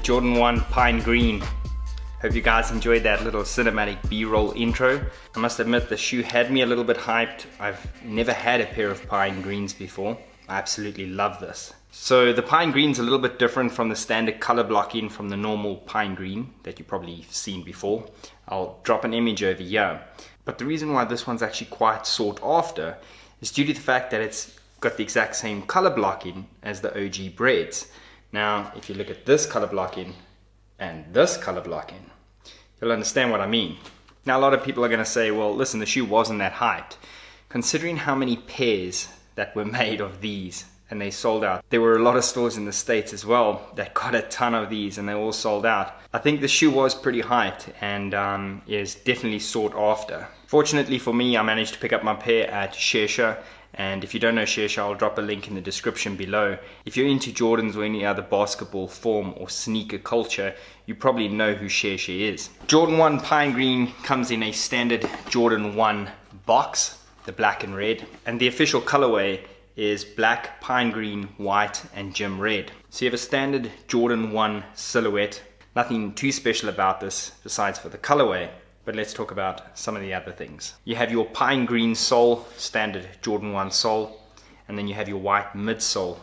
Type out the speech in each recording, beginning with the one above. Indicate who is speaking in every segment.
Speaker 1: Jordan 1 Pine Green. Hope you guys enjoyed that little cinematic B-roll intro. I must admit the shoe had me a little bit hyped. I've never had a pair of Pine Greens before. I absolutely love this. So the Pine Green's a little bit different from the standard color blocking from the normal Pine Green that you've probably seen before. I'll drop an image over here. But the reason why this one's actually quite sought after is due to the fact that it's got the exact same color blocking as the OG Breads. Now, if you look at this color blocking and this color blocking, you'll understand what I mean. Now, a lot of people are going to say, well, listen, the shoe wasn't that hyped. Considering how many pairs that were made of these and they sold out. There were a lot of stores in the States as well that got a ton of these and they all sold out. I think the shoe was pretty hyped and is definitely sought after. Fortunately for me, I managed to pick up my pair at Shersha. And if you don't know Shersha, I'll drop a link in the description below. If you're into Jordans or any other basketball form or sneaker culture, you probably know who Shersha is. Jordan 1 Pine Green comes in a standard Jordan 1 box, the black and red. And the official colorway is black, pine green, white, and gym red. So you have a standard Jordan 1 silhouette. Nothing too special about this besides for the colorway. But let's talk about some of the other things. You have your pine green sole, standard Jordan 1 sole, and then you have your white midsole.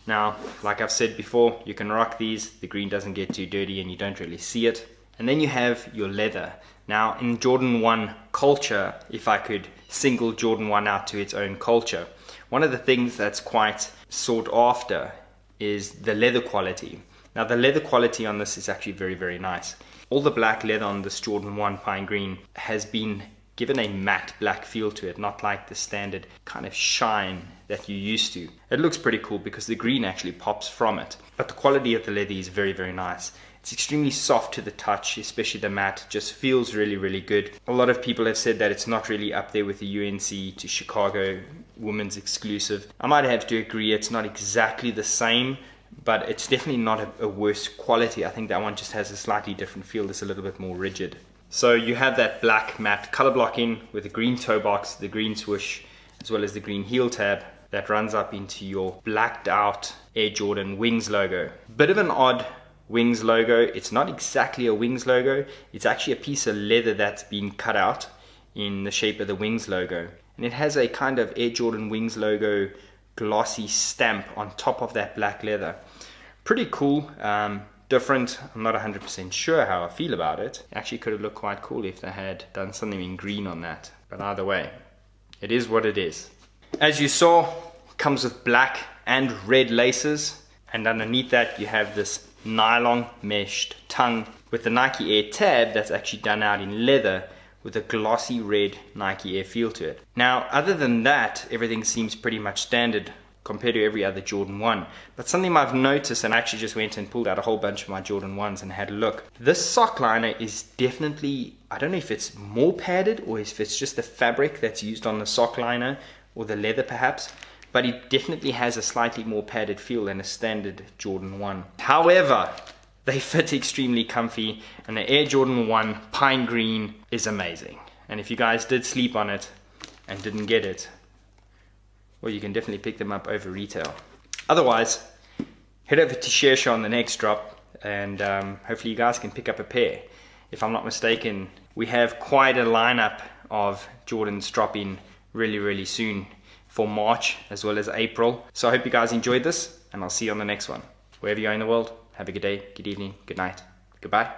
Speaker 1: Now, like I've said before, you can rock these, the green doesn't get too dirty and you don't really see it. And then you have your leather. Now, in Jordan 1 culture, if I could single Jordan 1 out to its own culture, one of the things that's quite sought after is the leather quality. Now, the leather quality on this is actually very, very nice. All the black leather on this Jordan 1 Pine Green has been given a matte black feel to it, not like the standard kind of shine that you're used to. It looks pretty cool because the green actually pops from it. But the quality of the leather is very, very nice. It's extremely soft to the touch, especially the matte, just feels really, really good. A lot of people have said that it's not really up there with the UNC to Chicago women's exclusive. I might have to agree, it's not exactly the same, but it's definitely not a worse quality. I think that one just has a slightly different feel. It's a little bit more rigid. So you have that black matte color blocking with the green toe box, the green swoosh, as well as the green heel tab that runs up into your blacked out Air Jordan Wings logo. Bit of an odd Wings logo. It's not exactly a Wings logo. It's actually a piece of leather that's been cut out in the shape of the Wings logo. And it has a kind of Air Jordan Wings logo glossy stamp on top of that black leather. Pretty cool, different. I'm not 100% sure how I feel about it. Actually could have looked quite cool if they had done something in green on that. But either way, it is what it is. As you saw, it comes with black and red laces. And underneath that you have this nylon meshed tongue with the Nike Air tab that's actually done out in leather with a glossy red Nike Air feel to it. Now, other than that, everything seems pretty much standard compared to every other Jordan 1. But something I've noticed, and I actually just went and pulled out a whole bunch of my Jordan 1s and had a look. This sock liner is definitely, I don't know if it's more padded or if it's just the fabric that's used on the sock liner or the leather perhaps, but it definitely has a slightly more padded feel than a standard Jordan 1. However, they fit extremely comfy, and the Air Jordan 1 Pine Green is amazing. And if you guys did sleep on it and didn't get it, well, you can definitely pick them up over retail. Otherwise, head over to Shearshaw on the next drop, and hopefully you guys can pick up a pair. If I'm not mistaken, we have quite a lineup of Jordans dropping really soon for March as well as April. So I hope you guys enjoyed this, and I'll see you on the next one. Wherever you are in the world, have a good day, good evening, good night, goodbye.